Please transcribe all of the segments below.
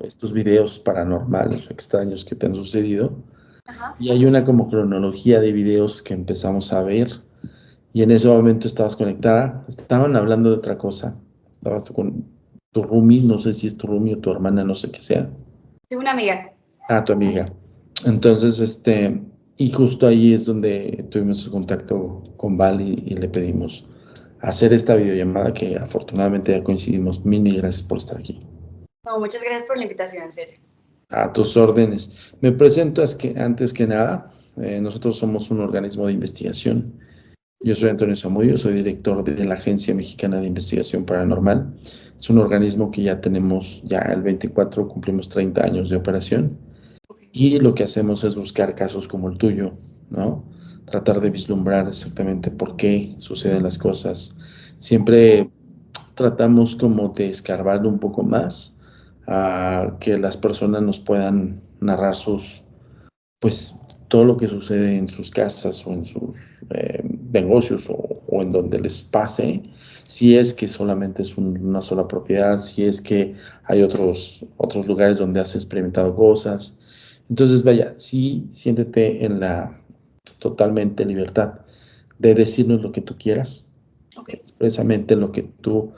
estos videos paranormales o extraños que te han sucedido. Ajá. Y hay una como cronología de videos que empezamos a ver y en ese momento estabas conectada, estaban hablando de otra cosa, estabas tú con tu roomie, no sé si es tu roomie o tu hermana, no sé qué sea, Tengo una amiga. tu amiga. Entonces, y justo ahí es donde tuvimos el contacto con Val y le pedimos hacer esta videollamada que afortunadamente ya coincidimos. Mil gracias por estar aquí. No, muchas gracias por la invitación, en serio. A tus órdenes. Me presento antes que nada, nosotros somos un organismo de investigación. Yo soy Antonio Zamudio, soy director de la Agencia Mexicana de Investigación Paranormal. Es un organismo que ya tenemos, ya el 24 cumplimos 30 años de operación Ok. y lo que hacemos es buscar casos como el tuyo, ¿no? Tratar de vislumbrar exactamente por qué suceden las cosas. Siempre tratamos como de escarbar un poco más a que las personas nos puedan narrar pues todo lo que sucede en sus casas o en sus negocios o en donde les pase, si es que solamente es una sola propiedad, si es que hay otros lugares donde has experimentado cosas. Entonces, vaya, sí, siéntete en la totalmente libertad de decirnos lo que tú quieras, Ok. expresamente lo que tú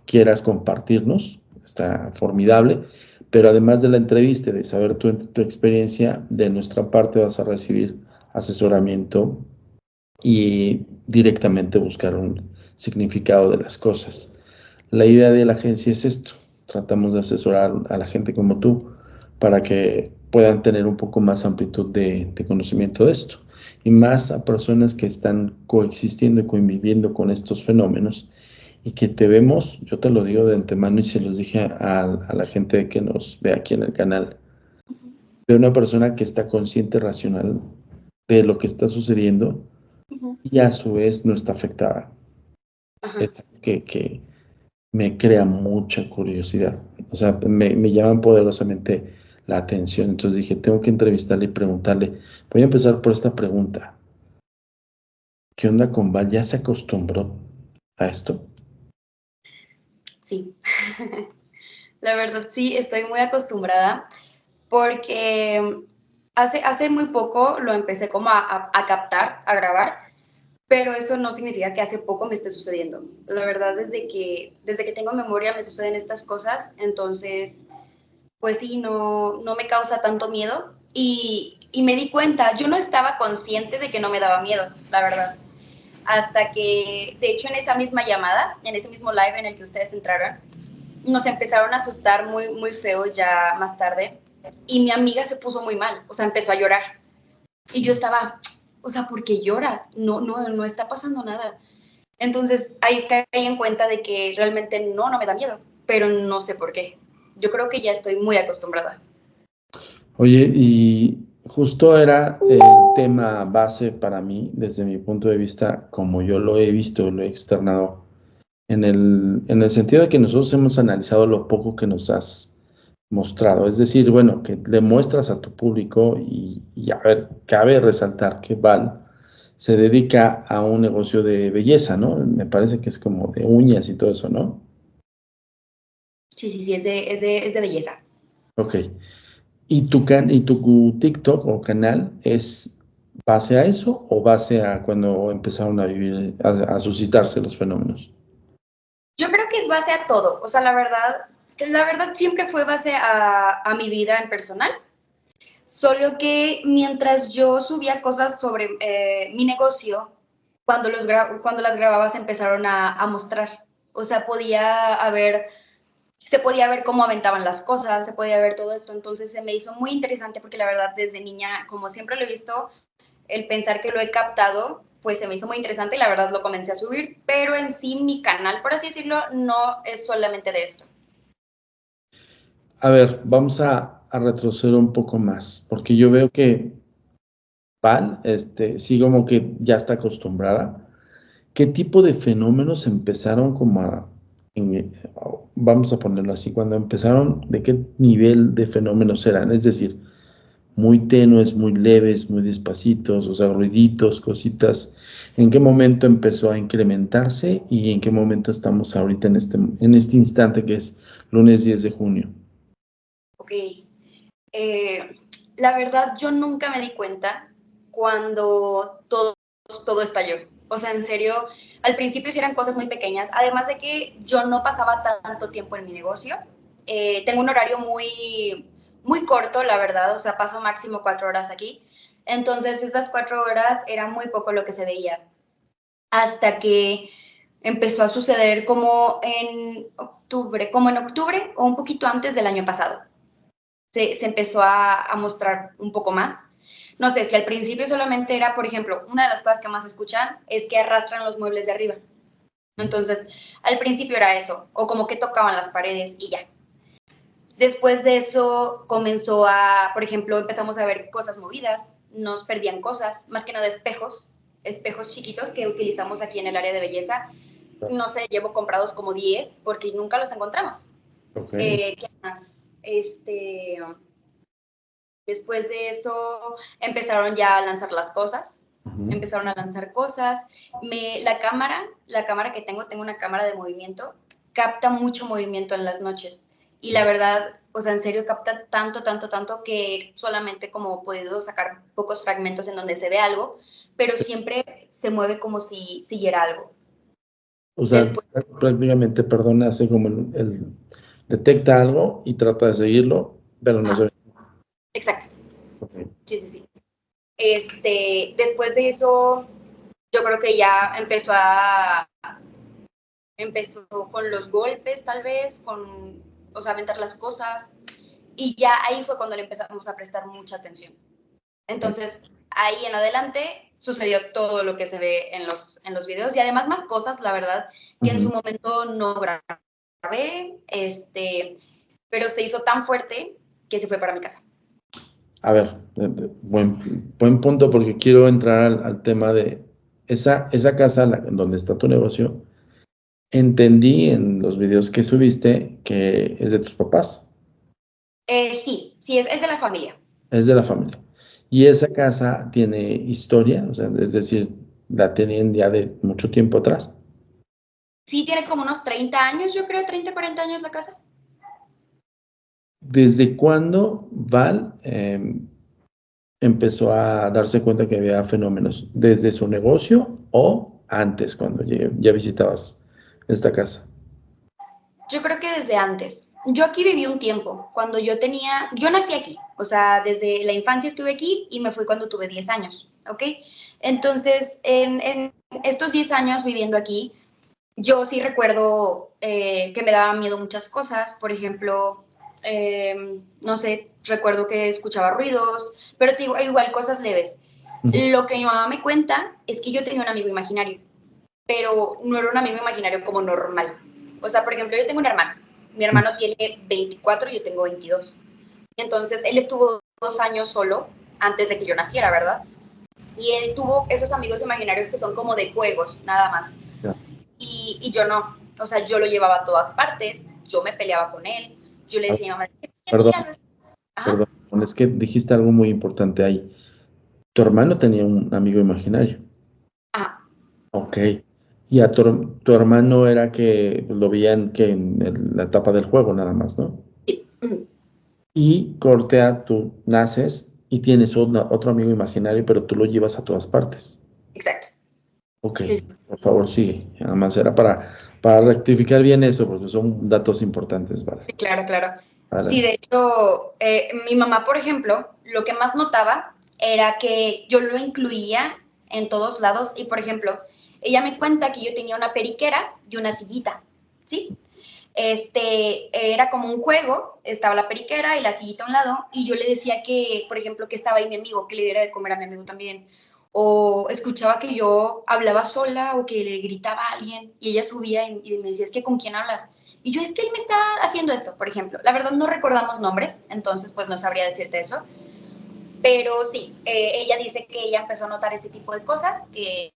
quieras compartirnos, está formidable, pero además de la entrevista, y de saber tu experiencia, de nuestra parte vas a recibir asesoramiento y directamente buscar un significado de las cosas. La idea de la agencia es esto, tratamos de asesorar a la gente como tú para que puedan tener un poco más amplitud de conocimiento de esto y más a personas que están coexistiendo y conviviendo con estos fenómenos y que te vemos, yo te lo digo de antemano y se los dije a la gente que nos ve aquí en el canal, de una persona que está consciente, racional de lo que está sucediendo Ujú. y a su vez no está afectada. Ajá. Es algo que me crea mucha curiosidad. O sea, me llaman poderosamente la atención. Entonces dije, tengo que entrevistarle y preguntarle. Voy a empezar por esta pregunta. ¿Qué onda con Val? ¿Ya se acostumbró a esto? Sí. La verdad, sí, estoy muy acostumbrada porque hace muy poco lo empecé como a captar, a grabar, pero eso no significa que hace poco me esté sucediendo. La verdad, desde que tengo memoria me suceden estas cosas, entonces, pues sí, no me causa tanto miedo y me di cuenta, yo no estaba consciente de que no me daba miedo, la verdad, hasta que, de hecho, en esa misma llamada, en ese mismo live en el que ustedes entraron, nos empezaron a asustar muy, muy feo ya más tarde y mi amiga se puso muy mal, o sea, empezó a llorar y yo estaba, o sea, ¿por qué lloras? No está pasando nada. Entonces ahí caí en cuenta de que realmente no me da miedo, pero no sé por qué. Yo creo que ya estoy muy acostumbrada. Oye, y justo era el tema base para mí, desde mi punto de vista, como yo lo he visto, lo he externado, en el sentido de que nosotros hemos analizado lo poco que nos has mostrado. Es decir, bueno, que le muestras a tu público y a ver, cabe resaltar que Val se dedica a un negocio de belleza, ¿no? Me parece que es como de uñas y todo eso, ¿no? Sí, sí, sí, es de belleza. Ok. ¿Y tu TikTok o canal es base a eso o base a cuando empezaron a vivir, a suscitarse los fenómenos? Yo creo que es base a todo, o sea, la verdad siempre fue base a mi vida en personal. Solo que mientras yo subía cosas sobre mi negocio, cuando las grababa se empezaron a mostrar. O sea, se podía ver cómo aventaban las cosas, se podía ver todo esto. Entonces se me hizo muy interesante porque la verdad desde niña, como siempre lo he visto, el pensar que lo he captado, pues se me hizo muy interesante y la verdad lo comencé a subir. Pero en sí mi canal, por así decirlo, no es solamente de esto. A ver, vamos a retroceder un poco más, porque yo veo que Val, sí como que ya está acostumbrada. ¿Qué tipo de fenómenos empezaron en- vamos a ponerlo así, cuando empezaron, de qué nivel de fenómenos eran? Es decir, muy tenues, muy leves, muy despacitos, o sea, ruiditos, cositas. ¿En qué momento empezó a incrementarse y en qué momento estamos ahorita en este instante que es lunes 10 de junio? Ok. La verdad, yo nunca me di cuenta cuando todo estalló. O sea, en serio, al principio sí eran cosas muy pequeñas, además de que yo no pasaba tanto tiempo en mi negocio. Tengo un horario muy corto, la verdad, o sea, paso máximo 4 horas aquí. Entonces, estas 4 horas era muy poco lo que se veía. Hasta que empezó a suceder como en octubre o un poquito antes del año pasado. Se empezó a mostrar un poco más. No sé, si al principio solamente era, por ejemplo, una de las cosas que más escuchan es que arrastran los muebles de arriba. Entonces, al principio era eso, o como que tocaban las paredes y ya. Después de eso comenzó por ejemplo, empezamos a ver cosas movidas, nos perdían cosas, más que nada espejos chiquitos que utilizamos aquí en el área de belleza. No sé, llevo comprados como 10 porque nunca los encontramos. Ok. ¿Qué más? Después de eso empezaron ya a lanzar las cosas, Ujú. empezaron a lanzar cosas. La cámara que tengo una cámara de movimiento, capta mucho movimiento en las noches. Y la verdad, o sea, en serio capta tanto, tanto, tanto que solamente como he podido sacar pocos fragmentos en donde se ve algo, pero siempre se mueve como si siguiera algo. O sea, Después, prácticamente, perdona, hace como detecta algo y trata de seguirlo, pero no se ajá, ve. exacto, Ok. sí, sí, sí. Después de eso, yo creo que ya empezó con los golpes, tal vez, o sea, aventar las cosas, y ya ahí fue cuando le empezamos a prestar mucha atención. Entonces, ahí en adelante sucedió todo lo que se ve en los videos, y además más cosas, la verdad, que en su Ujú. momento no grabé, pero se hizo tan fuerte que se fue para mi casa. A ver, buen punto porque quiero entrar al tema de esa casa donde está tu negocio. Entendí en los videos que subiste que es de tus papás, Sí, sí, es de la familia. es de la familia. Y esa casa tiene historia, o sea, es decir, la tenían ya de mucho tiempo atrás. Sí, tiene como unos 30 años, yo creo, 30, 40 años la casa. ¿Desde cuándo Val empezó a darse cuenta que había fenómenos? ¿Desde su negocio o antes, cuando ya visitabas esta casa? Yo creo que desde antes. Yo aquí viví un tiempo, yo nací aquí, o sea, desde la infancia estuve aquí y me fui cuando tuve 10 años, ¿ok? Entonces, en estos 10 años viviendo aquí, yo sí recuerdo que me daban miedo muchas cosas, por ejemplo, no sé, recuerdo que escuchaba ruidos, pero te digo, igual cosas leves. Ujú. Lo que mi mamá me cuenta es que yo tenía un amigo imaginario, pero no era un amigo imaginario como normal. O sea, por ejemplo, yo tengo un hermano. Mi hermano tiene 24 y yo tengo 22. Entonces, él estuvo 2 años solo antes de que yo naciera, ¿verdad? Y él tuvo esos amigos imaginarios que son como de juegos, nada más. Ya. Y yo no. O sea, yo lo llevaba a todas partes, yo me peleaba con él, yo le A ver, decía a mi mamá, perdón, mira, ajá, perdón, es que dijiste algo muy importante ahí. Tu hermano tenía un amigo imaginario. ajá, Ok. Y a tu hermano era que lo veían que en la etapa del juego nada más, ¿no? sí, Y Cortea, tú naces y tienes otro amigo imaginario, pero tú lo llevas a todas partes. exacto. Ok, Sí, por favor, sigue. Nada más era para rectificar bien eso, porque son datos importantes, ¿vale? sí, claro, claro. Sí, Adelante. de hecho, mi mamá, por ejemplo, lo que más notaba era que yo lo incluía en todos lados y, por ejemplo, ella me cuenta que yo tenía una periquera y una sillita, ¿sí? Era como un juego, estaba la periquera y la sillita a un lado y yo le decía que, por ejemplo, que estaba ahí mi amigo, que le diera de comer a mi amigo también. O escuchaba que yo hablaba sola o que le gritaba a alguien y ella subía y me decía, es que ¿con quién hablas? Y yo, es que él me está haciendo esto, por ejemplo. La verdad no recordamos nombres, entonces pues no sabría decirte eso. Pero sí, ella dice que ella empezó a notar ese tipo de cosas, que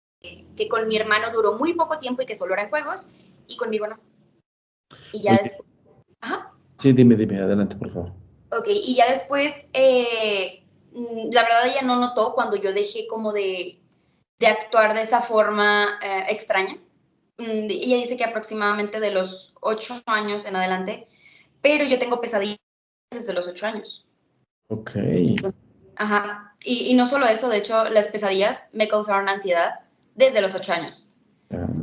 con mi hermano duró muy poco tiempo y que solo eran juegos, y conmigo no. Y ya Oye, después, ajá, sí, dime, adelante, por favor. ok, y ya después, la verdad ella no notó cuando yo dejé como de actuar de esa forma extraña. Ella dice que aproximadamente de los 8 años en adelante, pero yo tengo pesadillas desde los 8 años. Ok. Ajá. Y no solo eso, de hecho, las pesadillas me causaron ansiedad desde los 8 años.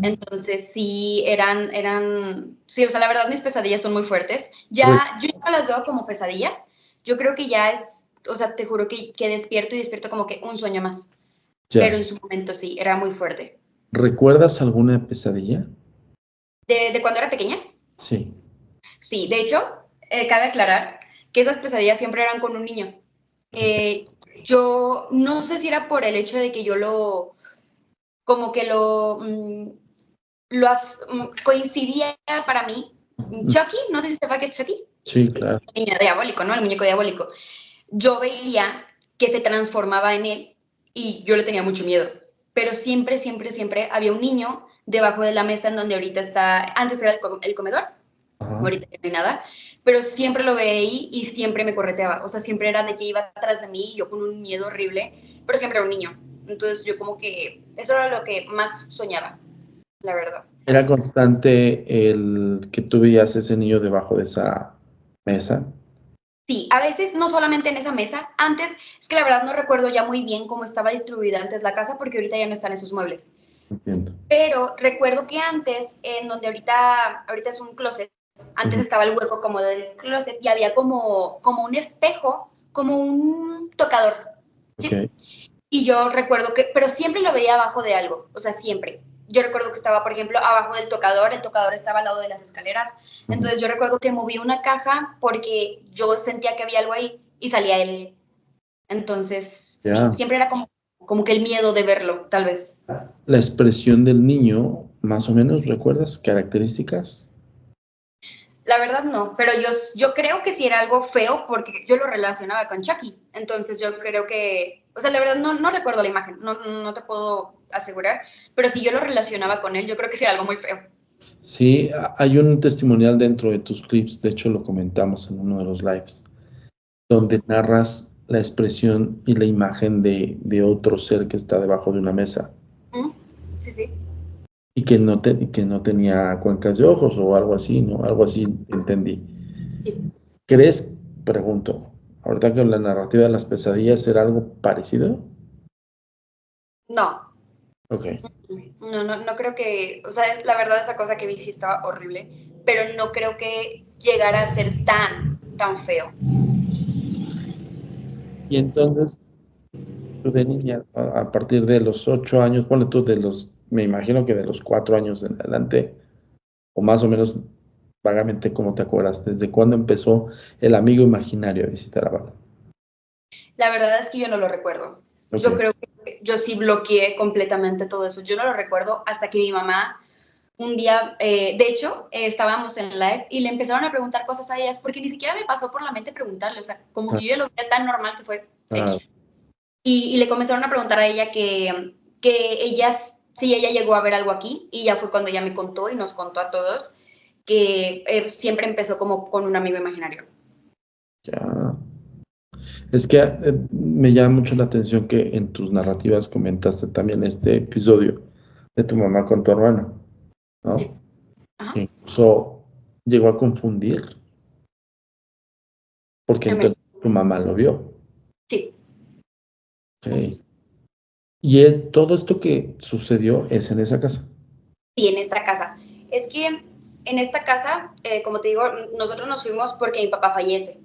Entonces, sí, sí, o sea, la verdad mis pesadillas son muy fuertes. Yo ya no las veo como pesadilla. Yo creo que ya es, o sea, te juro que despierto y despierto como que un sueño más. Ya. Pero en su momento sí, era muy fuerte. ¿Recuerdas alguna pesadilla? ¿De cuando era pequeña? Sí. Sí, de hecho, cabe aclarar que esas pesadillas siempre eran con un niño. Yo no sé si era por el hecho de que yo como que coincidía para mí. Chucky, no sé si sepa qué es Chucky. Sí, claro. El niño diabólico, ¿no? El muñeco diabólico. Yo veía que se transformaba en él y yo le tenía mucho miedo. Pero siempre, siempre, siempre había un niño debajo de la mesa en donde ahorita antes era el comedor, ahorita ya no hay nada, pero siempre lo veía ahí y siempre me correteaba. O sea, siempre era de que iba atrás de mí, yo con un miedo horrible, pero siempre era un niño. Entonces yo como que eso era lo que más soñaba, la verdad. ¿Era constante el que tú veías ese niño debajo de esa mesa? Sí, a veces no solamente en esa mesa. Antes, es que la verdad no recuerdo ya muy bien cómo estaba distribuida antes la casa porque ahorita ya no están esos muebles. Entiendo. Pero recuerdo que antes, en donde ahorita es un closet, antes estaba el hueco como del closet y había como un espejo, como un tocador. ¿Sí? Okay. Y yo recuerdo pero siempre lo veía abajo de algo, o sea, siempre. Yo recuerdo que estaba, por ejemplo, abajo del tocador, el tocador estaba al lado de las escaleras. Entonces yo recuerdo que moví una caja porque yo sentía que había algo ahí y salía él. Entonces, sí, siempre era como que el miedo de verlo, tal vez. La expresión del niño, más o menos, ¿recuerdas características? La verdad no, pero yo creo que sí era algo feo porque yo lo relacionaba con Chucky. Entonces yo creo que, o sea, la verdad no recuerdo la imagen, no te puedo asegurar, pero si yo lo relacionaba con él, yo creo que sí era algo muy feo. Sí, hay un testimonial dentro de tus clips, de hecho lo comentamos en uno de los lives, donde narras la expresión y la imagen de otro ser que está debajo de una mesa Sí, sí. y que no tenía cuencas de ojos o algo así, ¿no? Algo así entendí. Sí. ¿Crees, pregunto, ahorita que la narrativa de las pesadillas era algo parecido? No. Ok. No creo que, o sea, la verdad esa cosa que vi sí estaba horrible, pero no creo que llegara a ser tan feo. Y entonces, tú de niña, a partir de los 8 años, ponle tú me imagino que de los 4 años en adelante, o más o menos vagamente cómo te acuerdas, ¿desde cuándo empezó el amigo imaginario a visitar a Val? La verdad es que yo no lo recuerdo. Ok. Yo creo que yo sí bloqueé completamente todo eso. Yo no lo recuerdo hasta que mi mamá un día, de hecho, estábamos en live y le empezaron a preguntar cosas a ellas porque ni siquiera me pasó por la mente preguntarle, o sea, como que yo ya lo veía tan normal que fue Ah, X. Y le comenzaron a preguntar a ella si ella llegó a ver algo aquí y ya fue cuando ella me contó y nos contó a todos que siempre empezó como con un amigo imaginario. ya. Es que me llama mucho la atención que en tus narrativas comentaste también este episodio de tu mamá con tu hermano, Sí. ¿no? Ajá. Incluso llegó a confundir, porque entonces tu mamá lo vio. Sí. Ok. Y todo esto que sucedió es en esa casa. Sí, en esta casa. Es que en esta casa, como te digo, nosotros nos fuimos porque mi papá fallece.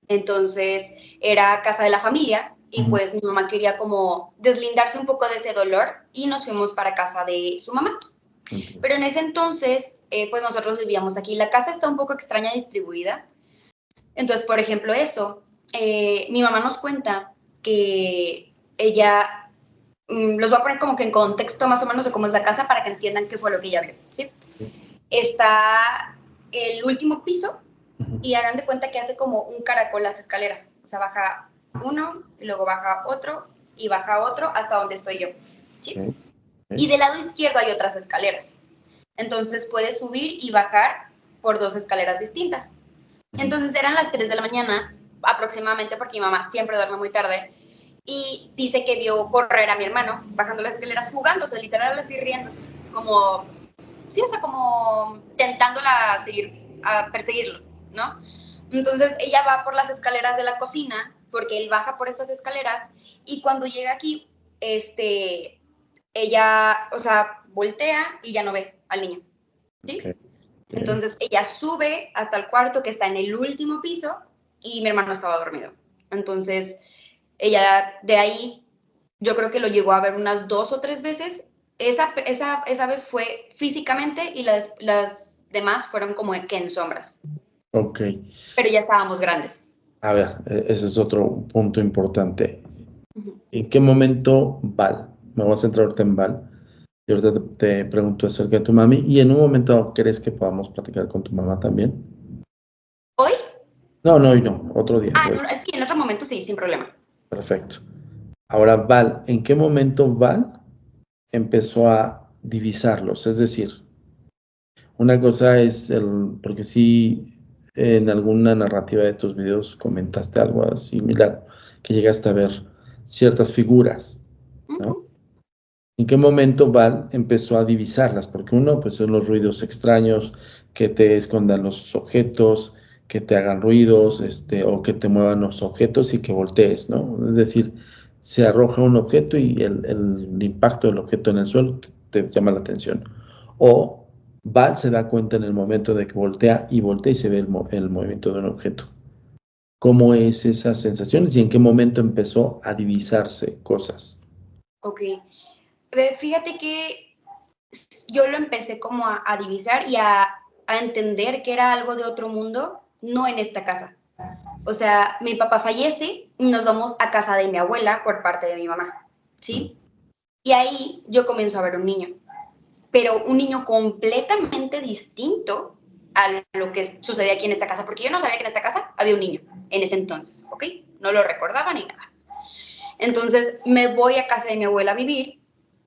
Entonces era casa de la familia y pues mi mamá quería como deslindarse un poco de ese dolor y nos fuimos para casa de su mamá. Okay. Pero en ese entonces, pues nosotros vivíamos aquí. La casa está un poco extraña distribuida. Entonces, por ejemplo, mi mamá nos cuenta que ella, los voy a poner como que en contexto más o menos de cómo es la casa para que entiendan qué fue lo que ella vio, ¿sí? Está el último piso y hagan de cuenta que hace como un caracol las escaleras. O sea, baja uno, y luego baja otro y baja otro hasta donde estoy yo, ¿sí? Okay. Y del lado izquierdo hay otras escaleras. Entonces puedes subir y bajar por dos escaleras distintas. Entonces eran las 3 de la mañana aproximadamente porque mi mamá siempre duerme muy tarde y dice que vio correr a mi hermano bajando las escaleras jugándose, literal así riéndose, como, sí, o sea, como tentándola a perseguirlo, ¿no? Entonces ella va por las escaleras de la cocina, porque él baja por estas escaleras, y cuando llega aquí, ella, o sea, voltea y ya no ve al niño, ¿sí? Okay. Entonces ella sube hasta el cuarto que está en el último piso y mi hermano estaba dormido. Entonces ella de ahí, yo creo que lo llegó a ver unas 2 o 3 veces. Esa vez fue físicamente y las demás fueron como que en sombras. Ok. Pero ya estábamos grandes. A ver, ese es otro punto importante. ¿En qué momento Val? Me voy a centrar ahorita en Val. Y ahorita te pregunto acerca de tu mami. ¿Y en un momento crees que podamos platicar con tu mamá también? ¿Hoy? No, no, hoy no. Otro día. Ah, no, es que en otro momento sí, sin problema. Perfecto. Ahora, Val, ¿en qué momento Val empezó a divisarlos? Es decir, una cosa es porque sí, en alguna narrativa de tus videos comentaste algo similar, que llegaste a ver ciertas figuras, ¿no? ¿En qué momento Val empezó a divisarlas? Porque uno, pues son los ruidos extraños, que te escondan los objetos, que te hagan ruidos, o que te muevan los objetos y que voltees, ¿no? Es decir, se arroja un objeto y el impacto del objeto en el suelo te llama la atención. O Val se da cuenta en el momento de que voltea y se ve el movimiento de un objeto. ¿Cómo es esas sensaciones y en qué momento empezó a divisarse cosas? Ok. Fíjate que yo lo empecé como a divisar y a entender que era algo de otro mundo, no en esta casa. O sea, mi papá fallece y nos vamos a casa de mi abuela por parte de mi mamá, ¿sí? Y ahí yo comienzo a ver un niño, pero un niño completamente distinto a lo que sucedía aquí en esta casa, porque yo no sabía que en esta casa había un niño en ese entonces, ¿ok? No lo recordaba ni nada. Entonces me voy a casa de mi abuela a vivir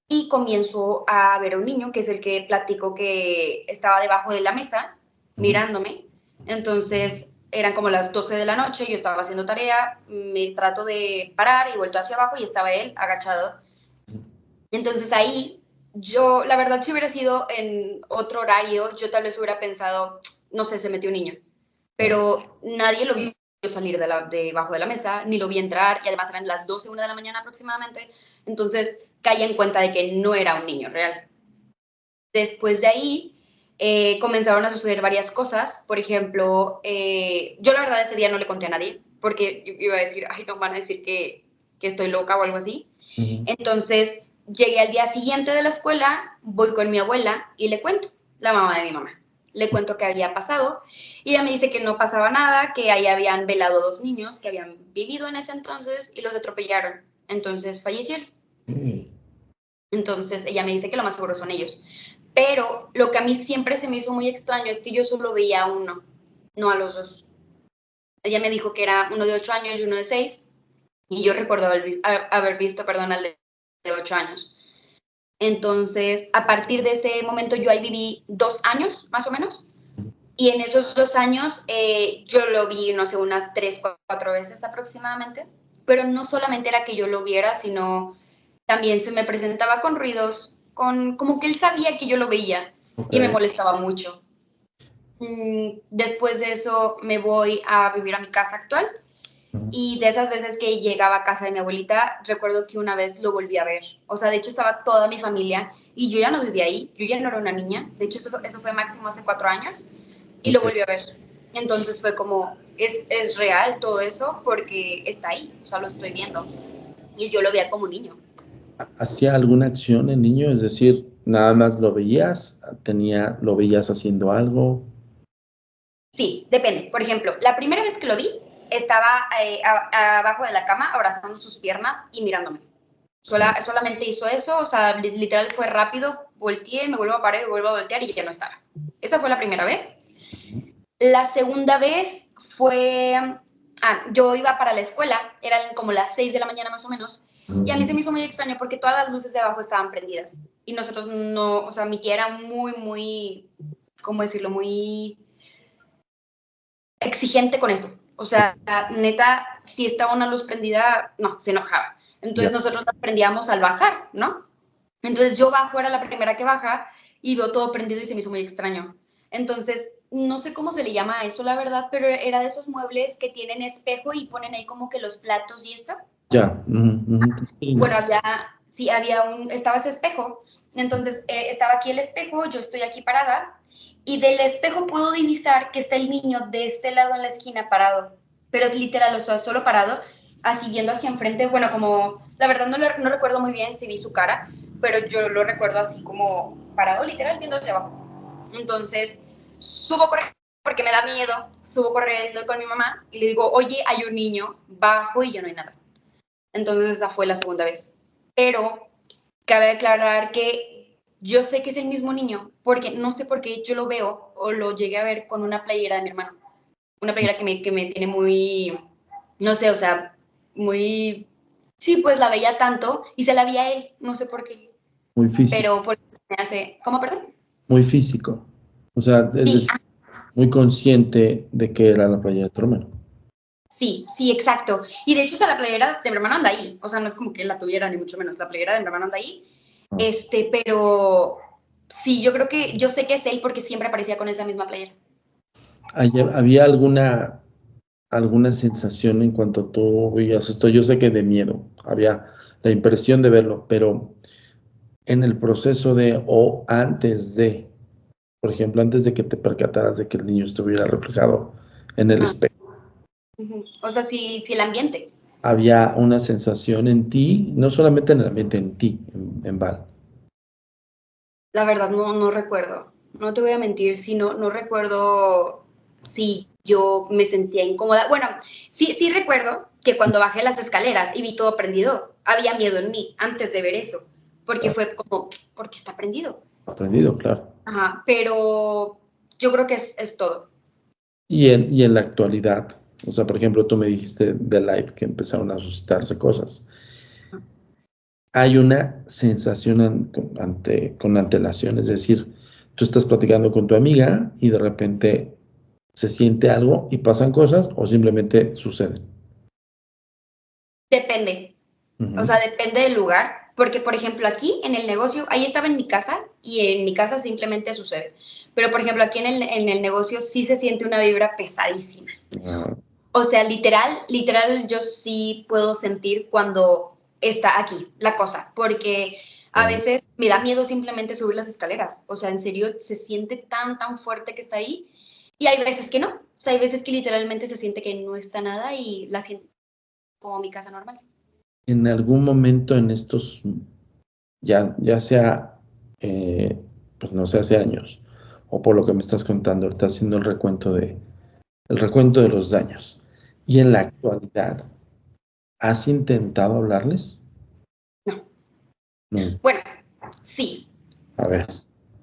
y comienzo a ver a un niño, que es el que platico que estaba debajo de la mesa mirándome. Entonces eran como las 12 de la noche, yo estaba haciendo tarea, me trato de parar y vuelto hacia abajo y estaba él agachado. Entonces ahí yo, la verdad, si hubiera sido en otro horario, yo tal vez hubiera pensado, no sé, se metió un niño, pero nadie lo vio salir debajo de la mesa, ni lo vi entrar, y además eran las 12, 1 de la mañana aproximadamente, entonces caí en cuenta de que no era un niño real. Después de ahí comenzaron a suceder varias cosas, por ejemplo, yo la verdad ese día no le conté a nadie, porque iba a decir, ay, no van a decir que estoy loca o algo así. Entonces llegué al día siguiente de la escuela, voy con mi abuela y le cuento, la mamá de mi mamá. Le cuento qué había pasado y ella me dice que no pasaba nada, que ahí habían velado 2 niños que habían vivido en ese entonces y los atropellaron. Entonces fallecieron. Entonces ella me dice que lo más seguro son ellos. Pero lo que a mí siempre se me hizo muy extraño es que yo solo veía a uno, no a los dos. Ella me dijo que era uno de 8 años y uno de 6 y yo recuerdo haber visto, perdón, al de 8 años. Entonces, a partir de ese momento yo ahí viví 2 años, más o menos, y en esos 2 años yo lo vi, no sé, unas 3, 4 veces aproximadamente, pero no solamente era que yo lo viera, sino también se me presentaba con ruidos, como que él sabía que yo lo veía y me molestaba mucho. Después de eso me voy a vivir a mi casa actual y de esas veces que llegaba a casa de mi abuelita, recuerdo que una vez lo volví a ver. O sea, de hecho estaba toda mi familia y yo ya no vivía ahí, yo ya no era una niña. De hecho, eso fue máximo hace 4 años y lo volví a ver. Entonces fue como, es real todo eso porque está ahí, o sea, lo estoy viendo. Y yo lo veía como un niño. ¿Hacía alguna acción el niño? Es decir, nada más lo veías, lo veías haciendo algo. Sí, depende. Por ejemplo, la primera vez que lo vi, estaba abajo de la cama abrazando sus piernas y mirándome. Solamente hizo eso, o sea, literal fue rápido, volteé, me vuelvo a parar y vuelvo a voltear y ya no estaba. Esa fue la primera vez. La segunda vez fue, yo iba para la escuela, eran como las 6 de la mañana más o menos, y a mí se me hizo muy extraño porque todas las luces de abajo estaban prendidas y nosotros no, o sea, mi tía era muy, ¿cómo decirlo? Muy exigente con eso. O sea, neta, si estaba una luz prendida, no, se enojaba. Entonces nosotros la prendíamos al bajar, ¿no? Entonces yo bajo, era la primera que baja y veo todo prendido y se me hizo muy extraño. Entonces no sé cómo se le llama a eso, la verdad, pero era de esos muebles que tienen espejo y ponen ahí como que los platos y esto. Ya. Bueno, estaba ese espejo, entonces estaba aquí el espejo, yo estoy aquí parada, y del espejo puedo divisar que está el niño de este lado en la esquina parado, pero es literal, o sea, solo parado, así viendo hacia enfrente, bueno, como, la verdad no recuerdo muy bien si vi su cara, pero yo lo recuerdo así como parado, literal, viendo hacia abajo. Entonces, subo corriendo, porque me da miedo, subo corriendo con mi mamá, y le digo, oye, hay un niño, bajo y ya no hay nada. Entonces esa fue la segunda vez. Pero cabe aclarar que yo sé que es el mismo niño, porque no sé por qué yo lo veo o lo llegué a ver con una playera de mi hermano. Una playera que me tiene muy, no sé, o sea, muy, sí, pues la veía tanto y se la vi a él, no sé por qué, Muy físico, pero por eso me hace, ¿cómo, perdón? muy físico. O sea, es Sí, decir, muy consciente de que era la playa de tu hermano. sí, sí, exacto. Y de hecho, o sea, la playera de mi hermano anda ahí. O sea, no es como que él la tuviera, ni mucho menos. La playera de mi hermano anda ahí. Ah. Pero sí, yo creo que yo sé que es él porque siempre aparecía con esa misma playera. ¿Había alguna sensación en cuanto tú veías esto? Yo sé que de miedo, había la impresión de verlo, pero en el proceso de o antes de, por ejemplo, antes de que te percataras de que el niño estuviera reflejado en el Ah, espejo, o sea, sí, sí, el ambiente. había una sensación en ti, no solamente en el ambiente, en ti, en Val. La verdad, no recuerdo. No te voy a mentir, sí, no recuerdo si yo me sentía incómoda. Bueno, sí recuerdo que cuando bajé las escaleras y vi todo prendido, había miedo en mí antes de ver eso, porque Claro, fue como, ¿por qué está prendido? aprendido, claro. Ajá, pero yo creo que es todo. Y en la actualidad, o sea, por ejemplo, tú me dijiste de live que empezaron a suscitarse cosas. Hay una sensación con antelación, es decir, tú estás platicando con tu amiga y de repente se siente algo y pasan cosas o simplemente suceden. Depende, o sea, Ujú. depende del lugar, porque por ejemplo aquí en el negocio, ahí estaba en mi casa y en mi casa simplemente sucede, pero por ejemplo aquí en el negocio sí se siente una vibra pesadísima. Ah, O sea, literal, yo sí puedo sentir cuando está aquí la cosa, porque a ok. veces me da miedo simplemente subir las escaleras. O sea, en serio, se siente tan fuerte que está ahí. Y hay veces que no. O sea, hay veces que literalmente se siente que no está nada y la siento como mi casa normal. En algún momento en estos, ya sea, pues no sé, hace años, o por lo que me estás contando, ahorita haciendo el recuento de los daños. Y en la actualidad, ¿has intentado hablarles? No. No. Bueno, sí. A ver.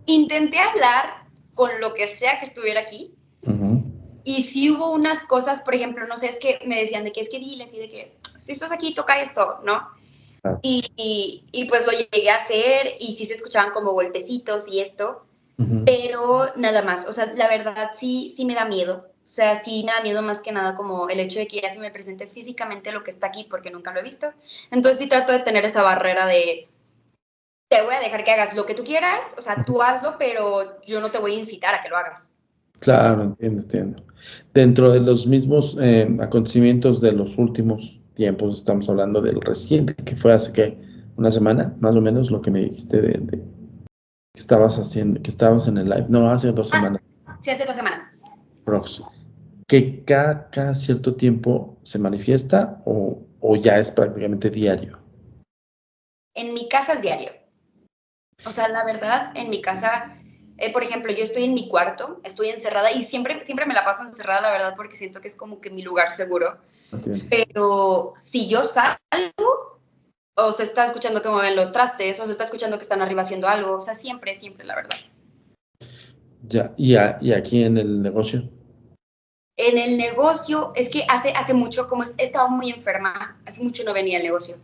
Intenté hablar con lo que sea que estuviera aquí. Ujú. Y sí hubo unas cosas, por ejemplo, no sé, es que me decían de que es que diles y de que si estás aquí, toca esto, ¿no? Ah, Y pues lo llegué a hacer y sí se escuchaban como golpecitos y esto, ujú. pero nada más, o sea, la verdad sí me da miedo, o sea, sí me da miedo más que nada como el hecho de que ya se me presente físicamente lo que está aquí porque nunca lo he visto, entonces sí trato de tener esa barrera de te voy a dejar que hagas lo que tú quieras, o sea, tú hazlo, pero yo no te voy a incitar a que lo hagas. Claro, entiendo. Dentro de los mismos acontecimientos de los últimos tiempos, estamos hablando del reciente, que fue hace que una semana, más o menos, lo que me dijiste de que estabas haciendo, que estabas en el live. No, hace 2 semanas, Sí, hace 2 semanas. prox. Que cada cierto tiempo se manifiesta o ya es prácticamente diario. En mi casa es diario. O sea, la verdad, en mi casa, por ejemplo, yo estoy en mi cuarto, estoy encerrada y siempre me la paso encerrada, la verdad, porque siento que es como que mi lugar seguro. Entiendo. Pero si yo salgo, o se está escuchando que mueven los trastes, o se está escuchando que están arriba haciendo algo, o sea, siempre, la verdad. Ya, y aquí en el negocio. En el negocio, es que hace mucho, como he estado muy enferma, hace mucho no venía al negocio.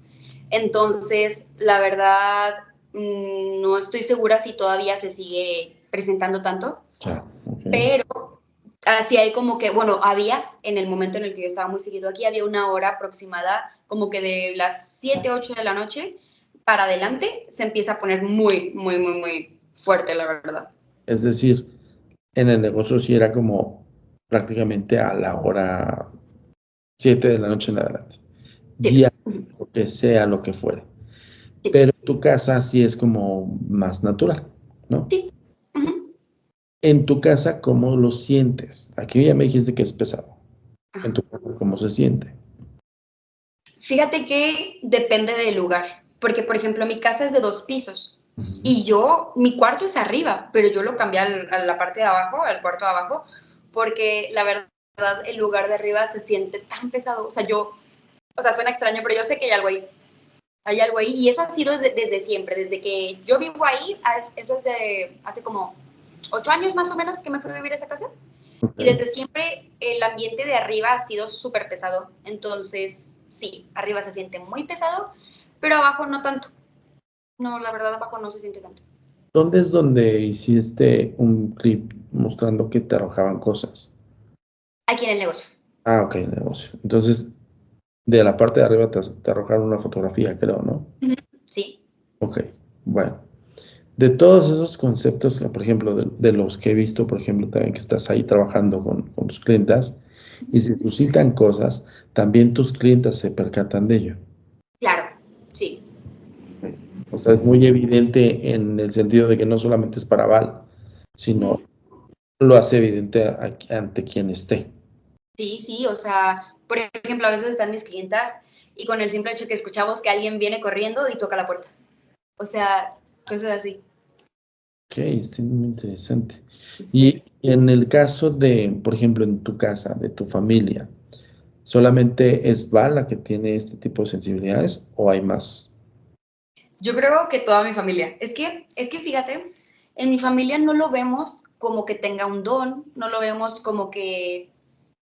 Entonces, la verdad, no estoy segura si todavía se sigue presentando tanto, Ya, ok. pero así hay como que, bueno, había, en el momento en el que yo estaba muy seguido aquí, había una hora aproximada, como que de las 7 8 de la noche para adelante, se empieza a poner muy fuerte, la verdad. Es decir, En el negocio sí era como prácticamente a la hora 7 de la noche en adelante. Sí. Día, Ujú. lo que sea, lo que fuera. Sí. Pero en tu casa sí es como más natural, ¿no? Sí. Ujú. En tu casa, ¿cómo lo sientes? Aquí ya me dijiste que es pesado. En Ajá. tu casa, ¿cómo se siente? Fíjate que depende del lugar, porque por ejemplo mi casa es de 2 pisos Ujú. y mi cuarto es arriba, pero yo lo cambié a la parte de abajo, al cuarto de abajo, porque la verdad el lugar de arriba se siente tan pesado, o sea, suena extraño, pero yo sé que hay algo ahí y eso ha sido desde siempre, desde que yo vivo ahí, eso es de hace como 8 años más o menos que me fui a vivir a esa casa. Y Ok. desde siempre el ambiente de arriba ha sido súper pesado. Entonces, sí, arriba se siente muy pesado, pero abajo no tanto. No, la verdad, abajo no se siente tanto. ¿Dónde es donde hiciste un clip mostrando que te arrojaban cosas? Aquí en el negocio. Ah, ok, negocio. Entonces, de la parte de arriba te arrojaron una fotografía, creo, ¿no? Ujú. Sí. Ok, bueno. De todos esos conceptos, por ejemplo, de los que he visto, por ejemplo, también que estás ahí trabajando con tus clientas, y se suscitan cosas, también tus clientas se percatan de ello. Claro, sí. O sea, es muy evidente en el sentido de que no solamente es para Val, sino Ujú. lo hace evidente ante quien esté. Sí, sí, o sea, por ejemplo, a veces están mis clientas y con el simple hecho que escuchamos que alguien viene corriendo y toca la puerta. O sea, cosas así. Ok, está muy interesante. Y Sí. en el caso de, por ejemplo, en tu casa, de tu familia, ¿solamente es Val la que tiene este tipo de sensibilidades o hay más? Yo creo que toda mi familia. Es que fíjate, en mi familia no lo vemos como que tenga un don, no lo vemos como que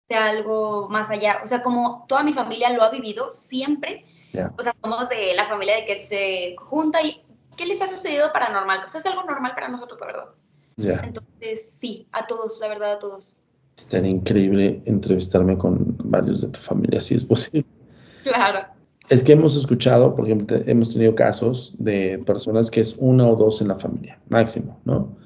sea algo más allá. O sea, como toda mi familia lo ha vivido siempre. Ya, O sea, somos de la familia de que se junta y ¿qué les ha sucedido paranormal? O sea, es algo normal para nosotros, la verdad. ya. Entonces, sí, a todos, la verdad, a todos. Estaría increíble entrevistarme con varios de tu familia, si es posible. Claro. Es que hemos escuchado, por ejemplo, hemos tenido casos de personas que es una o dos en la familia, máximo, ¿no?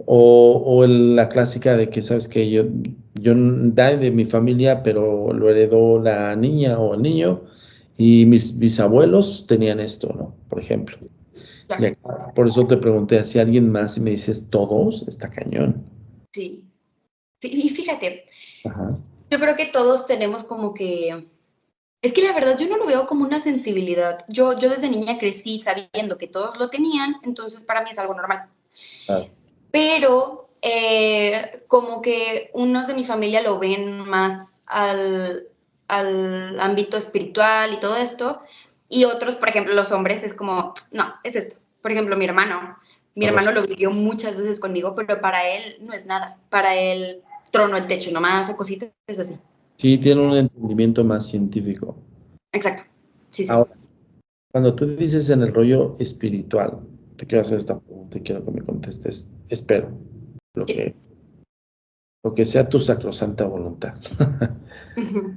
O la clásica de que, ¿sabes que yo da de mi familia, pero lo heredó la niña o el niño, y mis bisabuelos tenían esto, ¿no? Por ejemplo. Y Claro. acá, por eso te pregunté si alguien más y me dices todos, está cañón. Sí. Sí, y fíjate, Ajá. yo creo que todos tenemos como que es que la verdad yo no lo veo como una sensibilidad. Yo desde niña crecí sabiendo que todos lo tenían, entonces para mí es algo normal. Claro. Pero como que unos de mi familia lo ven más al ámbito espiritual y todo esto, y otros, por ejemplo, los hombres, es como, no, es esto. Por ejemplo, mi No lo sé. hermano lo vivió muchas veces conmigo, pero para él no es nada. Para él trono el techo nomás o cositas así. Sí, tiene un entendimiento más científico. Exacto. Sí, sí. Ahora, cuando tú dices en el rollo espiritual, te quiero hacer esta pregunta y quiero que me contestes, espero, lo Sí. que, lo que sea tu sacrosanta voluntad. Ujú.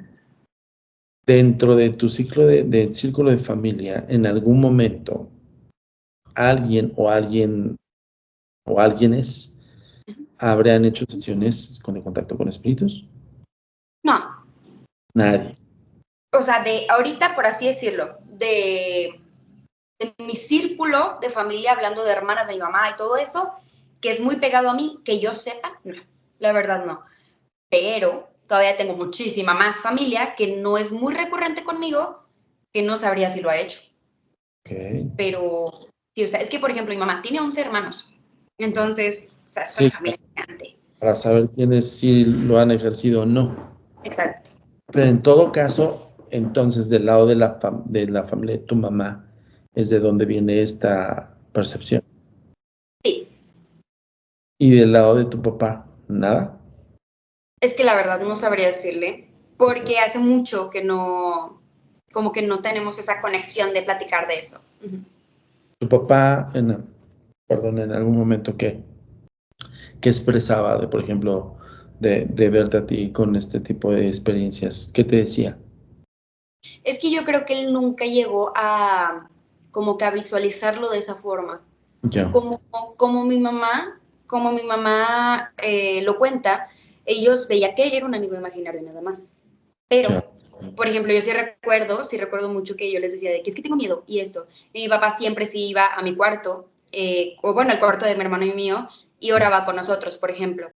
Dentro de tu de círculo de familia, en algún momento, alguien o alguien o alguienes habrían hecho sesiones con el contacto con espíritus. No, Nadie. o sea, de ahorita, por así decirlo, de mi círculo de familia, hablando de hermanas de mi mamá y todo eso, que es muy pegado a mí, que yo sepa, no, la verdad no. Pero todavía tengo muchísima más familia que no es muy recurrente conmigo, que no sabría si lo ha hecho. Ok. Pero sí, o sea, es que, por ejemplo, mi mamá tiene 11 hermanos. Entonces, o sea, es una Sí, familia gigante. para saber quiénes sí lo han ejercido o no. Exacto. Pero en todo caso, entonces del lado de de la familia de tu mamá es de donde viene esta percepción. Sí, Y del lado de tu papá, nada. es que la verdad no sabría decirle, porque hace mucho que no, como que no tenemos esa conexión de platicar de eso. Ujú. Tu papá, perdón, en algún momento que expresaba de, por ejemplo, de verte a ti con este tipo de experiencias, ¿qué te decía? Es que yo creo que él nunca llegó a como que a visualizarlo de esa forma. Ya, Como, como mi mamá, como mi mamá lo cuenta, ellos veían que él era un amigo imaginario nada más. Pero, Claro. por ejemplo, yo sí recuerdo mucho que yo les decía de que es que tengo miedo y esto. Y mi papá siempre sí iba a mi cuarto, o bueno, al cuarto de mi hermano y mío, y oraba con nosotros, por ejemplo.